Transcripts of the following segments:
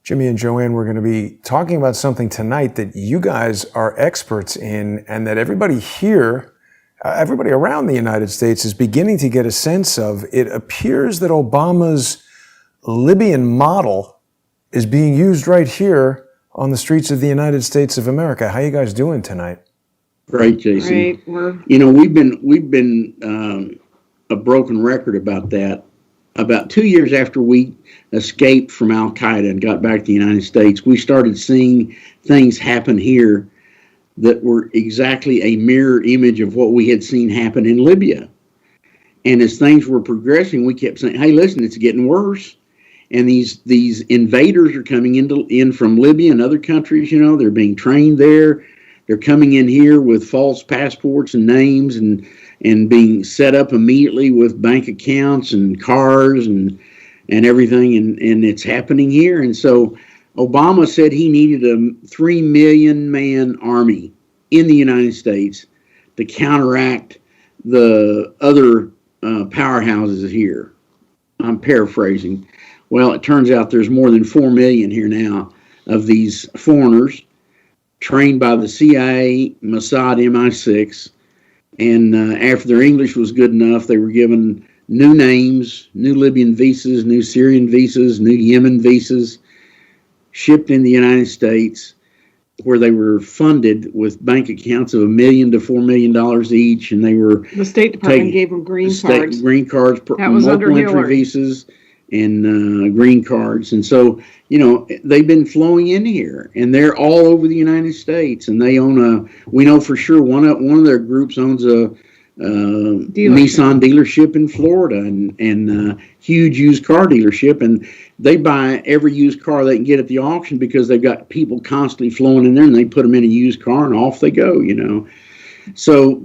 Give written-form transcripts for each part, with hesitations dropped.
Jimmy and JoAnne, we're going to be talking about something tonight that you guys are experts in, and that everybody here, everybody around the United States is beginning to get a sense of. It appears that Obama's Libyan model is being used right here on the streets of the United States of America. How you guys doing tonight? Great, Jason. Right. You know, we've been a broken record about that. About 2 years after we escaped from Al Qaeda and got back to the United States, we started seeing things happen here that were exactly a mirror image of what we had seen happen in Libya. And as things were progressing, we kept saying, "Hey, listen, it's getting worse." And these invaders are coming in from Libya and other countries. You know, they're being trained there. They're coming in here with false passports and names and being set up immediately with bank accounts and cars and everything, and it's happening here. And so Obama said he needed a 3 million man army in the United States to counteract the other powerhouses here. I'm paraphrasing. Well, it turns out there's more than 4 million here now of these foreigners trained by the CIA, Mossad, MI6. And after their English was good enough, they were given new names, new Libyan visas, new Syrian visas, new Yemen visas, shipped in the United States, where they were funded with bank accounts of $1 million to $4 million each, and they were the State Department gave them green cards. Green cards, that was under multiple entry visas, and green cards. And so, you know, they've been flowing in here, and they're all over the United States. And they own we know for sure one of their groups owns a Nissan dealership in Florida, and huge used car dealership. And they buy every used car they can get at the auction because they've got people constantly flowing in there, and they put them in a used car and off they go, you know. So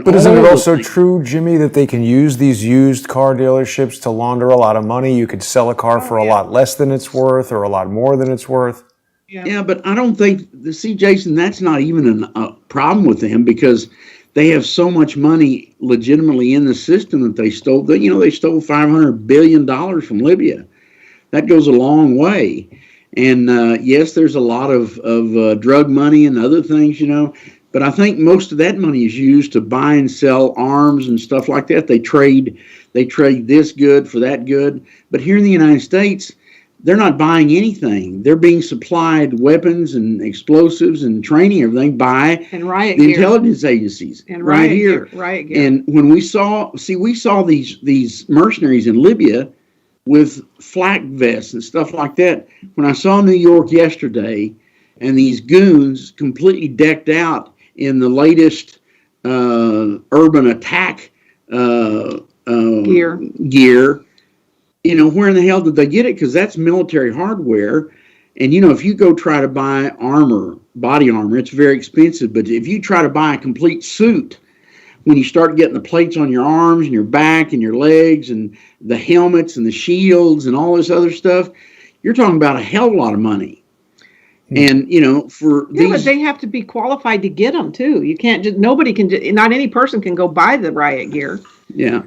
But isn't it also true, Jimmy, that they can use these used car dealerships to launder a lot of money? You could sell a car for a lot less than it's worth or a lot more than it's worth. Yeah, but I don't think, see, Jason, that's not even a problem with them, because they have so much money legitimately in the system that they stole. You know, they stole $500 billion from Libya. That goes a long way. And yes, there's a lot of drug money and other things, you know. But I think most of that money is used to buy and sell arms and stuff like that. They trade this good for that good. But here in the United States, they're not buying anything. They're being supplied weapons and explosives and training, everything by the intelligence agencies. And riot gear. And when we saw these mercenaries in Libya with flak vests and stuff like that. When I saw New York yesterday, and these goons completely decked out in the latest urban attack gear, you know, where in the hell did they get it? Because that's military hardware. And, you know, if you go try to buy armor, body armor, it's very expensive. But if you try to buy a complete suit, when you start getting the plates on your arms and your back and your legs and the helmets and the shields and all this other stuff, you're talking about a hell of a lot of money. And, you know, but they have to be qualified to get them too. You can't just, not any person can go buy the riot gear. Yeah.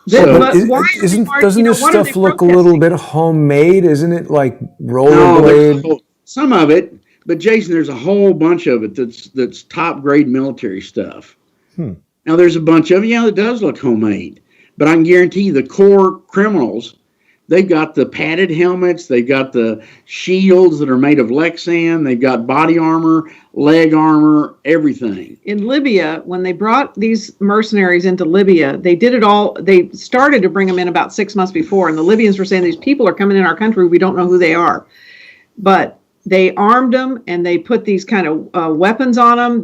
Doesn't this stuff look a little bit homemade? Isn't it like rollerblade? No, some of it, but Jason, there's a whole bunch of it that's top grade military stuff. Now there's a bunch of it, it does look homemade, but I can guarantee you the core criminals, they've got the padded helmets, they've got the shields that are made of Lexan, they've got body armor, leg armor, everything. In Libya, when they brought these mercenaries into Libya, they did it all. They started to bring them in about 6 months before, and the Libyans were saying, these people are coming in our country, we don't know who they are. But they armed them, and they put these kind of weapons on them,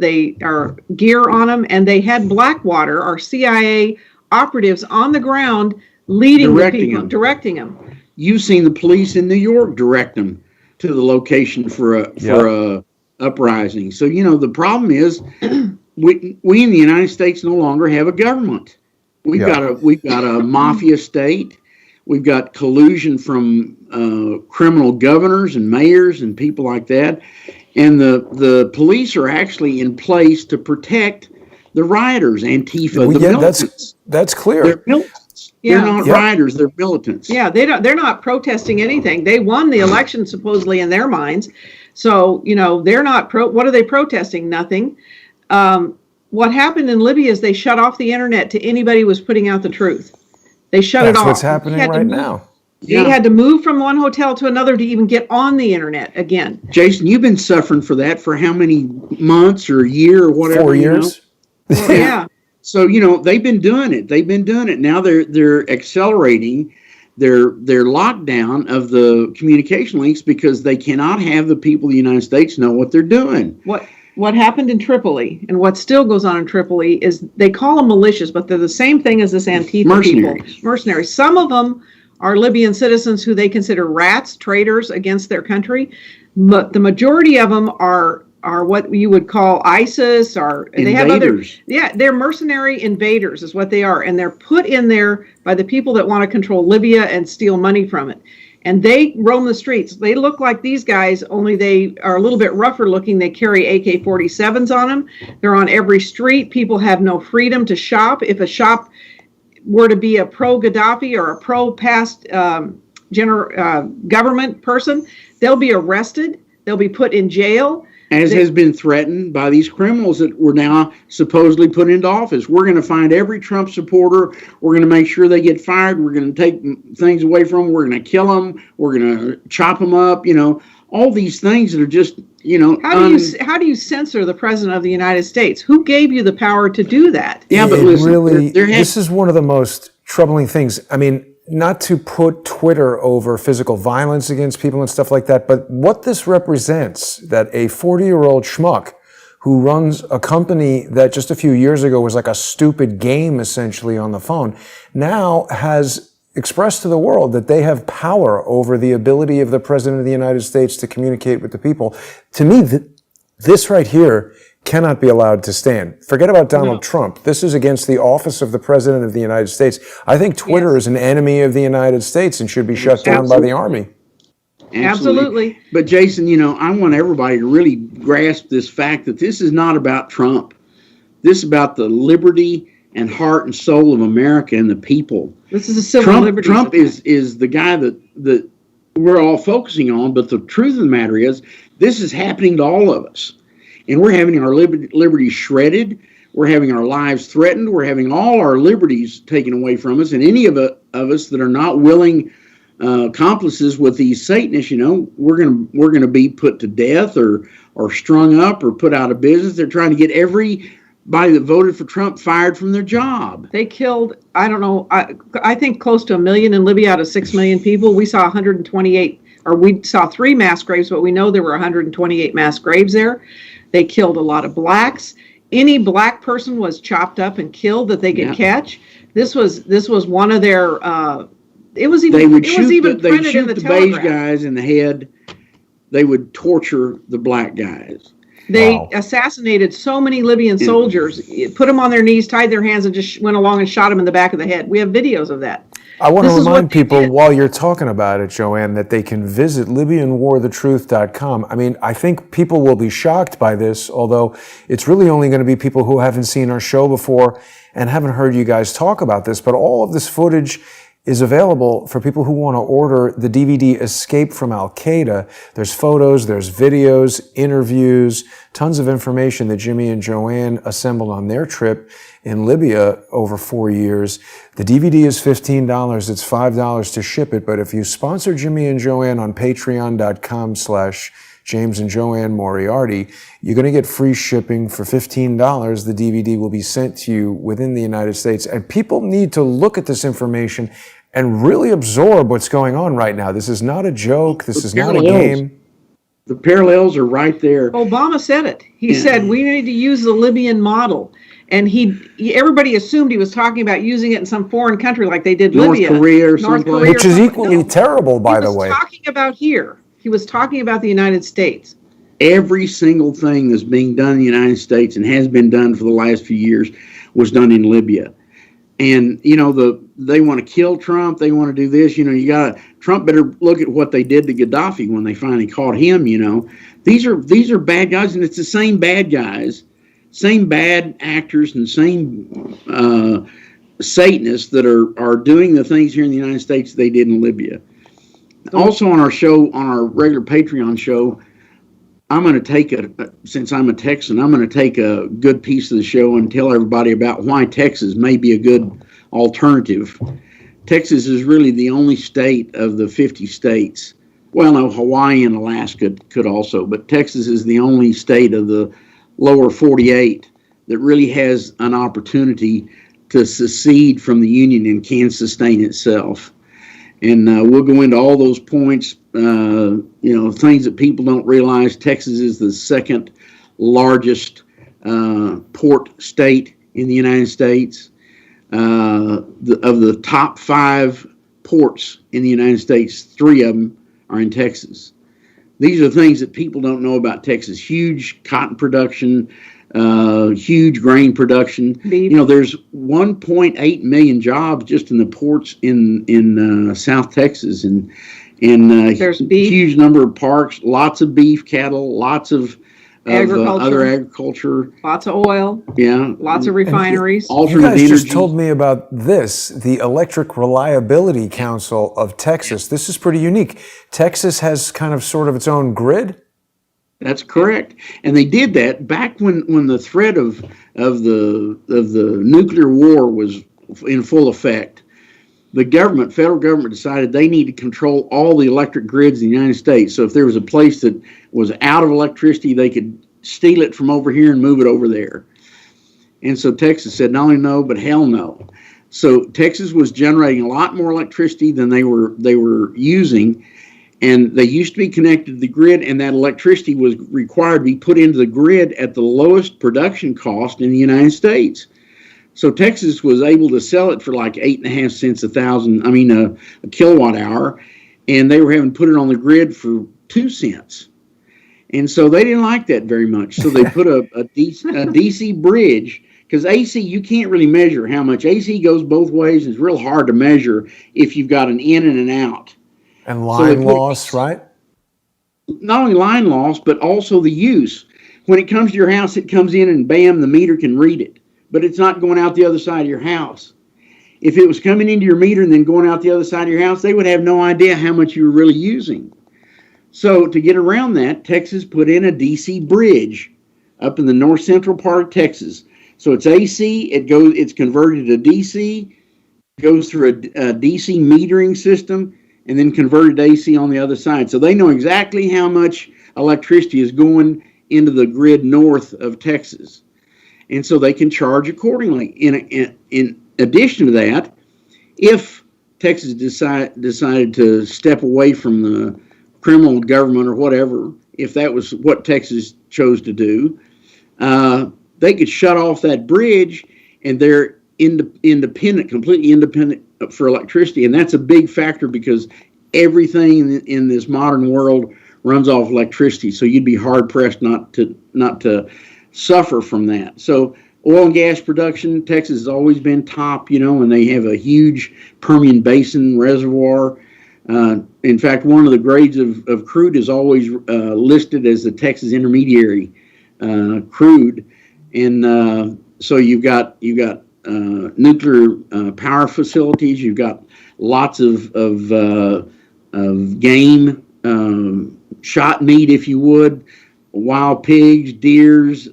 gear on them, and they had Blackwater, our CIA operatives, on the ground, directing them. You've seen the police in New York direct them to the location for a uprising. So, you know, the problem is we in the United States no longer have a government. We've got a mafia state. We've got collusion from criminal governors and mayors and people like that. And the police are actually in place to protect the rioters, Antifa, the militants. That's clear. They're militants. They're not rioters, they're militants. Yeah, they're not protesting anything. They won the election supposedly in their minds. So, they're not what are they protesting? Nothing. What happened in Libya is they shut off the internet to anybody who was putting out the truth. They shut it off. That's what's happening right now. They had to move from one hotel to another to even get on the internet again. Jason, you've been suffering for that for how many months or a year or whatever? 4 years. Well, yeah. So, they've been doing it. Now they're accelerating their lockdown of the communication links because they cannot have the people of the United States know what they're doing. What happened in Tripoli and what still goes on in Tripoli is they call them militias, but they're the same thing as this Antifa people. Mercenaries. Some of them are Libyan citizens who they consider rats, traitors against their country, but the majority of them are what you would call ISIS or they have they're mercenary invaders is what they are, and they're put in there by the people that want to control Libya and steal money from it. And they roam the streets. They look like these guys, only they are a little bit rougher looking. They carry AK-47s on them. They're on every street. People have no freedom to shop. If a shop were to be a pro-Gaddafi or a pro-past government person, they'll be arrested. They'll be put in jail. As has been threatened by these criminals that were now supposedly put into office. We're going to find every Trump supporter. We're going to make sure they get fired. We're going to take things away from them. We're going to kill them. We're going to chop them up. All these things that are just, How do you censor the president of the United States? Who gave you the power to do that? Yeah, but listen, this is one of the most troubling things. I mean, not to put Twitter over physical violence against people and stuff like that, but what this represents, that a 40-year-old schmuck who runs a company that just a few years ago was like a stupid game essentially on the phone, now has expressed to the world that they have power over the ability of the president of the United States to communicate with the people. To me, this right here cannot be allowed to stand. Forget about Donald Trump. This is against the office of the President of the United States. I think Twitter is an enemy of the United States and should be shut down by the Army. Absolutely. But Jason, I want everybody to really grasp this fact that this is not about Trump. This is about the liberty and heart and soul of America and the people. This is a civil liberty. Trump is the guy that we're all focusing on, but the truth of the matter is this is happening to all of us. And we're having our liberties shredded. We're having our lives threatened. We're having all our liberties taken away from us. And any of us that are not willing accomplices with these Satanists, we're gonna be put to death or strung up or put out of business. They're trying to get everybody that voted for Trump fired from their job. They killed, I don't know, I think close to 1 million in Libya out of 6 million people. We saw 128, or we saw 3 mass graves, but we know there were 128 mass graves there. They killed a lot of blacks. Any black person was chopped up and killed that they could catch. This was one of their. It was even printed in the beige guys in the head. They would torture the black guys. They assassinated so many Libyan soldiers, put them on their knees, tied their hands, and just went along and shot them in the back of the head. We have videos of that. I want to remind people while you're talking about it, JoAnne, that they can visit LibyanWarTheTruth.com. I mean, I think people will be shocked by this, although it's really only going to be people who haven't seen our show before and haven't heard you guys talk about this. But all of this footage is available for people who want to order the DVD Escape from Al-Qaeda. There's photos, there's videos, interviews, tons of information that Jimmy and JoAnne assembled on their trip in Libya over 4 years. The DVD is $15. It's $5 to ship it. But if you sponsor Jimmy and JoAnne on patreon.com/James and JoAnne Moriarty, you're going to get free shipping for $15. The DVD will be sent to you within the United States. And people need to look at this information and really absorb what's going on right now. This is not a joke. This is not a game. The parallels are right there. Obama said it. He said, we need to use the Libyan model. And everybody assumed he was talking about using it in some foreign country like they did Libya. North Korea or something. Which is equally terrible, by the way. He was talking about here. He was talking about the United States. Every single thing that's being done in the United States and has been done for the last few years was done in Libya. And, they want to kill Trump. They want to do this. Trump better look at what they did to Gaddafi when they finally caught him, These are bad guys, and it's the same bad guys, same bad actors, and same Satanists that are doing the things here in the United States they did in Libya. Also on our show, on our regular Patreon show, I'm going to take since I'm a Texan, I'm going to take a good piece of the show and tell everybody about why Texas may be a good alternative. Texas is really the only state of the 50 states. Well, no, Hawaii and Alaska could also, but Texas is the only state of the lower 48 that really has an opportunity to secede from the Union and can sustain itself. And we'll go into all those points, things that people don't realize. Texas is the second largest port state in the United States. Of the top 5 ports in the United States, 3 of them are in Texas. These are things that people don't know about Texas. Huge cotton production, huge grain production. Beef. There's 1.8 million jobs just in the ports in South Texas, and There's beef. Huge number of parks, lots of beef cattle, lots of other agriculture. Lots of oil. Yeah. Lots of refineries. You guys just told me about this, the Electric Reliability Council of Texas. This is pretty unique. Texas has kind of sort of its own grid? That's correct. And they did that back when the threat of the nuclear war was in full effect. The federal government decided they need to control all the electric grids in the United States. So if there was a place that was out of electricity, they could steal it from over here and move it over there. And so Texas said, not only no, but hell no. So Texas was generating a lot more electricity than they were using. And they used to be connected to the grid, and that electricity was required to be put into the grid at the lowest production cost in the United States. So Texas was able to sell it for like 8.5 cents a kilowatt hour, and they were having to put it on the grid for 2 cents. And so they didn't like that very much. So they put a DC bridge, because AC, you can't really measure how much. AC goes both ways. It's real hard to measure if you've got an in and an out. And line loss, right? Not only line loss, but also the use. When it comes to your house, it comes in and bam, the meter can read it. But it's not going out the other side of your house. If it was coming into your meter and then going out the other side of your house, they would have no idea how much you were really using. So to get around that, Texas put in a DC bridge up in the north central part of Texas. So it's AC, it's converted to DC, goes through a DC metering system, and then converted to AC on the other side. So they know exactly how much electricity is going into the grid north of Texas. And so they can charge accordingly. In addition to that, if Texas decided to step away from the criminal government or whatever, if that was what Texas chose to do, they could shut off that bridge, and they're independent, completely independent for electricity. And that's a big factor because everything in this modern world runs off electricity. So you'd be hard pressed not to suffer from that. So oil and gas production, Texas has always been top, and they have a huge Permian Basin reservoir. In fact, one of the grades of crude is always listed as the Texas Intermediary crude. And so you've got nuclear power facilities. You've got lots of game, shot meat, if you would, wild pigs, deers,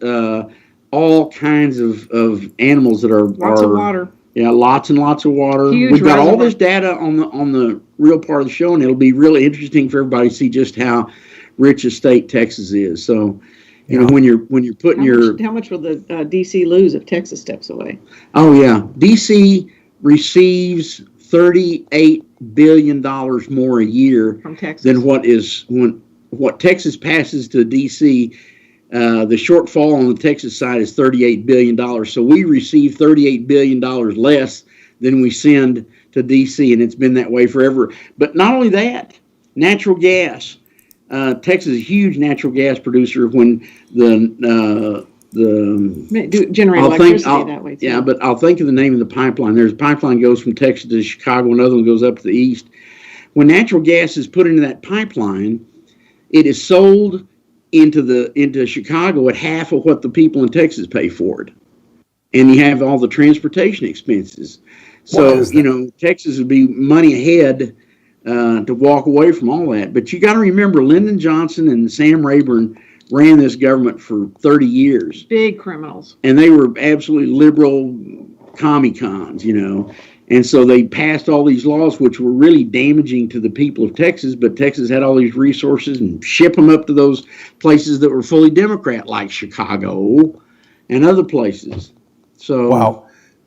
all kinds of animals that are lots of water. Yeah, lots and lots of water. Huge We've got reservoir. all this data on the real part of the show, and it'll be really interesting for everybody to see just how rich a state Texas is. So, when you're putting How much will the DC lose if Texas steps away? Oh yeah, DC receives $38 billion more a year From Texas. than what Texas passes to DC. The shortfall on the Texas side is $38 billion. So we receive $38 billion less than we send to DC, and it's been that way forever. But not only that, natural gas. Texas is a huge natural gas producer. When generate electricity that way too. Yeah, but I'll think of the name of the pipeline. There's a pipeline goes from Texas to Chicago, another one goes up to the east. When natural gas is put into that pipeline, it is sold into Chicago at half of what the people in Texas pay for it. and you have all the transportation expenses. So, Texas would be money ahead to walk away from all that. But you got to remember, Lyndon Johnson and Sam Rayburn ran this government for 30 years. Big criminals. And they were absolutely liberal commie-cons, And so they passed all these laws which were really damaging to the people of Texas, but Texas had all these resources and ship them up to those places that were fully Democrat, like Chicago and other places. So, wow.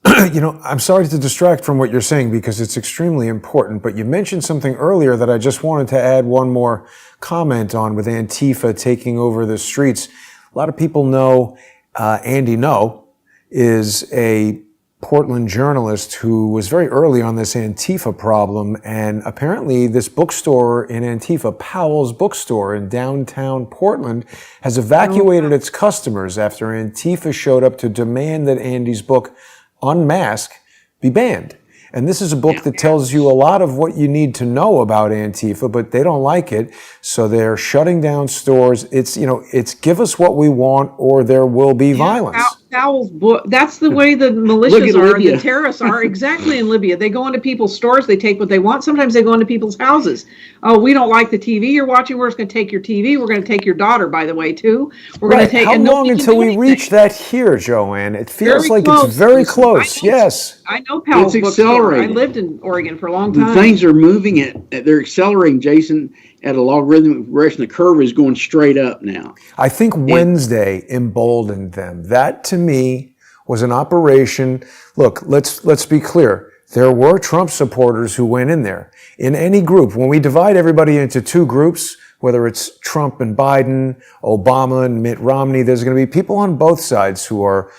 I'm sorry to distract from what you're saying because it's extremely important, but you mentioned something earlier that I just wanted to add one more comment on with Antifa taking over the streets. A lot of people know Andy Ngo is a Portland journalist who was very early on this Antifa problem, and apparently this bookstore in Antifa, Powell's Bookstore in downtown Portland, has evacuated its customers after Antifa showed up to demand that Andy's book, Unmask, be banned. And this is a book that tells you a lot of what you need to know about Antifa, but they don't like it, so they're shutting down stores. It's give us what we want or there will be violence. Powell's book, that's the way the militias are, the terrorists are, exactly in Libya. They go into people's stores, they take what they want. Sometimes they go into people's houses. Oh, we don't like the TV you're watching. We're just going to take your TV. We're going to take your daughter, by the way, too. We're going to take. How long until we reach that here, JoAnne? It feels very like close. It's very close. Yes. I know Powell's bookstore. I lived in Oregon for a long time. Things are moving they're accelerating, Jason, at a logarithmic progression. The curve is going straight up now. I think Wednesday emboldened them. That, to me, was an operation. Look, let's be clear. There were Trump supporters who went in there. In any group, when we divide everybody into two groups, whether it's Trump and Biden, Obama and Mitt Romney, there's going to be people on both sides who are,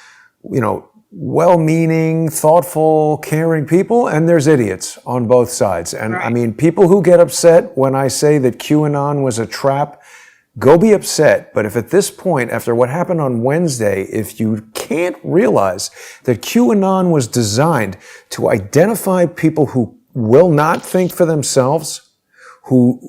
well-meaning, thoughtful, caring people, and there's idiots on both sides. And right. I mean, people who get upset when I say that QAnon was a trap, go be upset. But if at this point, after what happened on Wednesday, if you can't realize that QAnon was designed to identify people who will not think for themselves,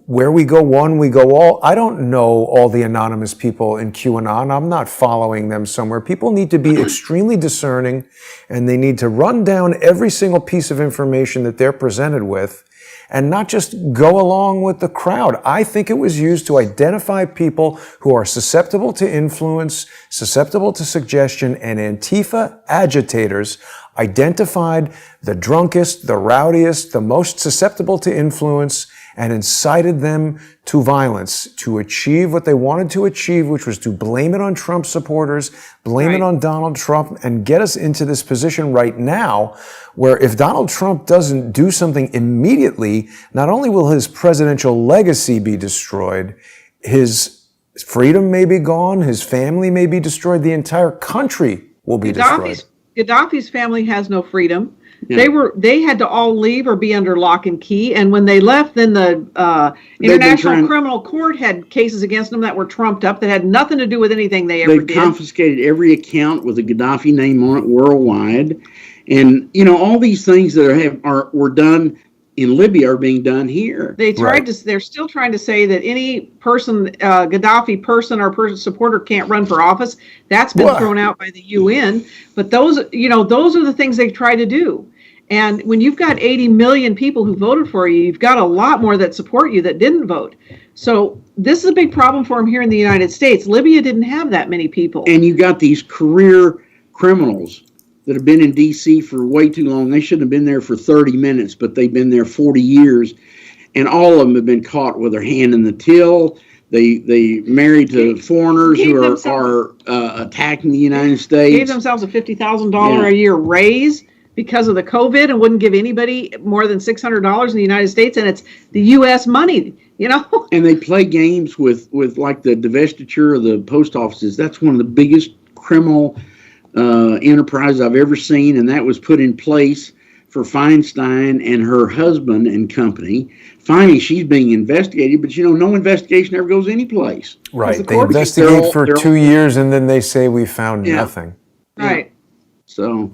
where we go one, we go all. I don't know all the anonymous people in QAnon. I'm not following them somewhere. People need to be extremely discerning, and they need to run down every single piece of information that they're presented with and not just go along with the crowd. I think it was used to identify people who are susceptible to influence, susceptible to suggestion, and Antifa agitators identified the drunkest, the rowdiest, the most susceptible to influence, and incited them to violence to achieve what they wanted to achieve, which was to blame it on Trump supporters, blame it on Donald Trump, and get us into this position right now where if Donald Trump doesn't do something immediately, not only will his presidential legacy be destroyed, his freedom may be gone, his family may be destroyed, the entire country will be destroyed. Gaddafi's family has no freedom. Yeah. They had to all leave or be under lock and key, and when they left, then the International Criminal Court had cases against them that were trumped up that had nothing to do with anything they ever did. They confiscated every account with a Gaddafi name on it worldwide, and all these things that were done in Libya are being done here. They're still trying to say that any person, Gaddafi person or supporter can't run for office. That's been thrown out by the UN. But those are the things they try to do. And when you've got 80 million people who voted for you, you've got a lot more that support you that didn't vote. So this is a big problem for them here in the United States. Libya didn't have that many people. And you got these career criminals that have been in D.C. for way too long. They shouldn't have been there for 30 minutes, but they've been there 40 years. And all of them have been caught with their hand in the till. They married to foreigners who are attacking the United States. Gave themselves a $50,000 a year raise because of the COVID and wouldn't give anybody more than $600 in the United States. And it's the U.S. money, And they play games with like the divestiture of the post offices. That's one of the biggest criminal enterprise I've ever seen, and that was put in place for Feinstein and her husband and company. Finally, she's being investigated, but no investigation ever goes anyplace. Right. They investigate for 2 years, and then they say we found nothing. Right. So,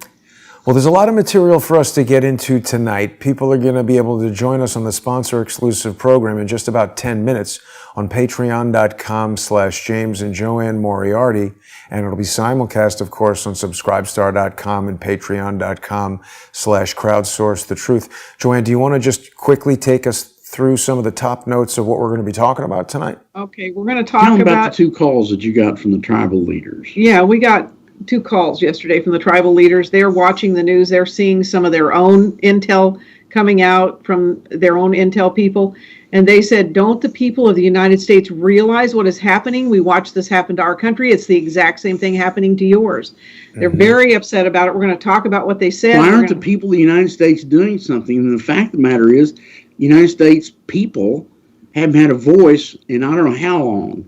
Well, there's a lot of material for us to get into tonight. People are going to be able to join us on the sponsor-exclusive program in just about 10 minutes on patreon.com/James and JoAnne Moriarty. And it'll be simulcast, of course, on subscribestar.com and patreon.com/crowdsource the truth. JoAnne, do you want to just quickly take us through some of the top notes of what we're going to be talking about tonight? Okay, we're going to Tell talk them about the 2 calls that you got from the tribal leaders. Yeah, we got 2 calls yesterday from the tribal leaders. They're watching the news. They're seeing some of their own intel coming out from their own intel people. And they said, don't the people of the United States realize what is happening? We watch this happen to our country. It's the exact same thing happening to yours. They're very upset about it. We're going to talk about what they said. Why aren't the people of the United States doing something? And the fact of the matter is, United States people haven't had a voice in I don't know how long.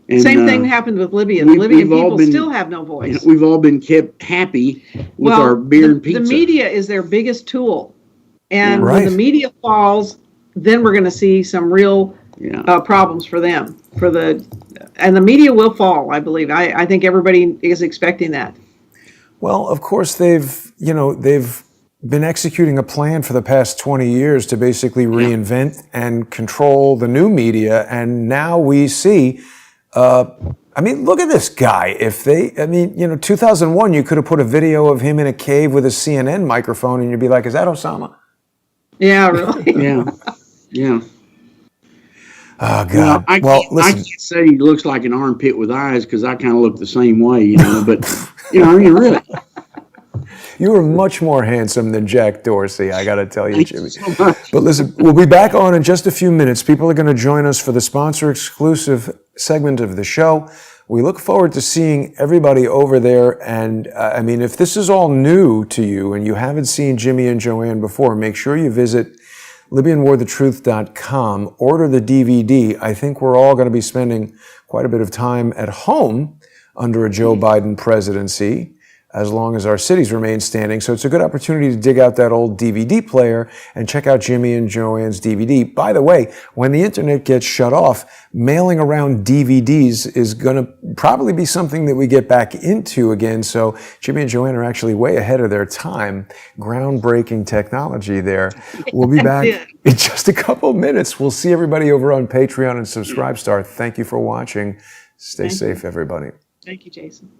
And, same thing happened with Libya. The Libyan people still have no voice. We've all been kept happy with our beer and pizza. The media is their biggest tool. And Right. when the media falls, then we're going to see some real problems for them. And the media will fall, I believe. I think everybody is expecting that. Well, of course, they've been executing a plan for the past 20 years to basically reinvent and control the new media. And now we see, I mean, look at this guy. 2001, you could have put a video of him in a cave with a CNN microphone and you'd be like, is that Osama? Yeah, really? Yeah. Oh, God. I can't say he looks like an armpit with eyes because I kind of look the same way, but, really. You were much more handsome than Jack Dorsey, I got to tell you, Jimmy. Thank you so much. But listen, we'll be back on in just a few minutes. People are going to join us for the sponsor-exclusive segment of the show. We look forward to seeing everybody over there. And if this is all new to you and you haven't seen Jimmy and JoAnne before, make sure you visit LibyanWarTheTruth.com. Order the DVD. I think we're all going to be spending quite a bit of time at home under a Joe Biden presidency, as long as our cities remain standing. So it's a good opportunity to dig out that old DVD player and check out Jimmy and JoAnne's DVD. By the way, when the internet gets shut off, mailing around DVDs is going to probably be something that we get back into again. So Jimmy and JoAnne are actually way ahead of their time. Groundbreaking technology there. We'll be back in just a couple minutes. We'll see everybody over on Patreon and Subscribestar. Thank you for watching. Stay safe, everybody. Thank you, Jason.